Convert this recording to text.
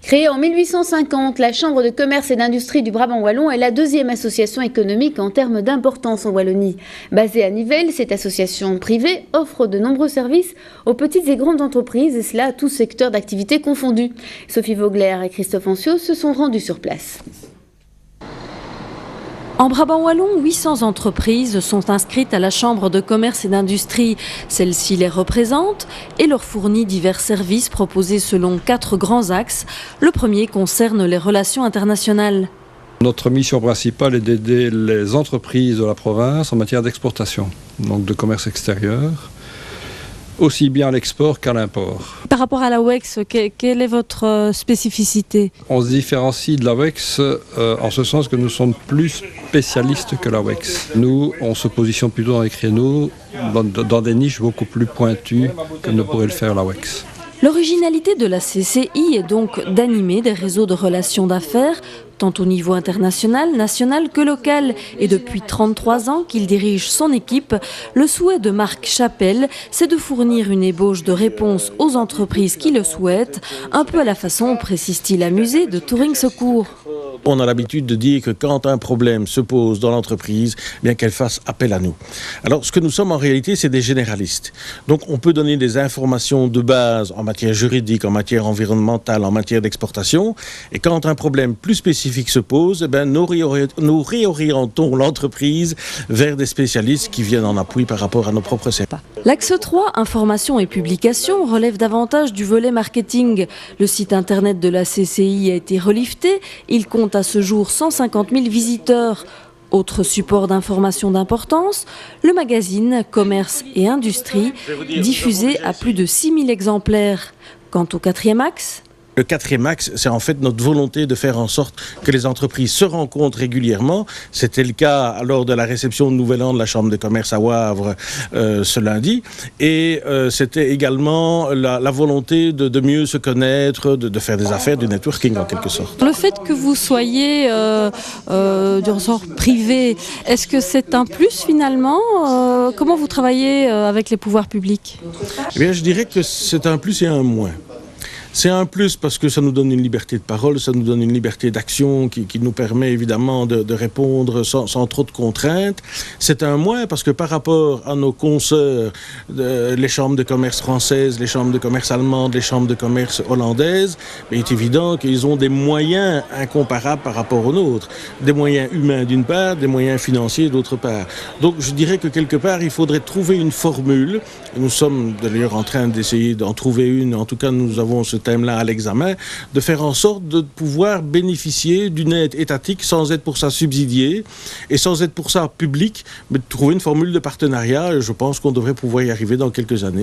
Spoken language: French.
Créée en 1850, la Chambre de commerce et d'industrie du Brabant wallon est la deuxième association économique en termes d'importance en Wallonie. Basée à Nivelles, cette association privée offre de nombreux services aux petites et grandes entreprises, et cela à tous secteurs d'activité confondus. Sophie Vogler et Christophe Anciaux se sont rendus sur place. En Brabant wallon, 800 entreprises sont inscrites à la Chambre de commerce et d'industrie. Celle-ci les représente et leur fournit divers services proposés selon 4 grands axes. Le premier concerne les relations internationales. Notre mission principale est d'aider les entreprises de la province en matière d'exportation, donc de commerce extérieur, aussi bien à l'export qu'à l'import. Par rapport à la WEX, quelle est votre spécificité? On se différencie de la WEX en ce sens que nous sommes plus spécialistes que la WEX. Nous, on se positionne plutôt dans les créneaux, dans des niches beaucoup plus pointues que ne pourrait le faire la WEX. L'originalité de la CCI est donc d'animer des réseaux de relations d'affaires, tant au niveau international, national que local. Et depuis 33 ans qu'il dirige son équipe, le souhait de Marc Chapelle, c'est de fournir une ébauche de réponse aux entreprises qui le souhaitent, un peu à la façon, précise-t-il amusé, de Touring Secours. On a l'habitude de dire que quand un problème se pose dans l'entreprise, bien qu'elle fasse appel à nous. Alors, ce que nous sommes en réalité, c'est des généralistes. Donc, on peut donner des informations de base en matière juridique, en matière environnementale, en matière d'exportation. Et quand un problème plus spécifique se pose, nous réorientons l'entreprise vers des spécialistes qui viennent en appui par rapport à nos propres services. L'axe 3, information et publication, relève davantage du volet marketing. Le site internet de la CCI a été relifté. Il compte à ce jour 150 000 visiteurs. Autre support d'information d'importance, le magazine Commerce et Industrie, diffusé à plus de 6 000 exemplaires. Quant au quatrième axe, le quatrième axe, c'est en fait notre volonté de faire en sorte que les entreprises se rencontrent régulièrement. C'était le cas lors de la réception de Nouvel An de la Chambre de commerce à Wavre ce lundi. Et c'était également la volonté de mieux se connaître, de faire des affaires, du networking en quelque sorte. Le fait que vous soyez du ressort privé, est-ce que c'est un plus finalement? Comment vous travaillez avec les pouvoirs publics? Eh bien, je dirais que c'est un plus et un moins. C'est un plus parce que ça nous donne une liberté de parole, ça nous donne une liberté d'action qui nous permet évidemment de répondre sans trop de contraintes. C'est un moins parce que par rapport à nos consoeurs, les chambres de commerce françaises, les chambres de commerce allemandes, les chambres de commerce hollandaises, il est évident qu'ils ont des moyens incomparables par rapport aux nôtres. Des moyens humains d'une part, des moyens financiers d'autre part. Donc je dirais que quelque part il faudrait trouver une formule. Nous sommes d'ailleurs en train d'essayer d'en trouver une, en tout cas nous avons ce thème-là à l'examen, de faire en sorte de pouvoir bénéficier d'une aide étatique sans être pour ça subsidiée et sans être pour ça publique, mais de trouver une formule de partenariat. Je pense qu'on devrait pouvoir y arriver dans quelques années.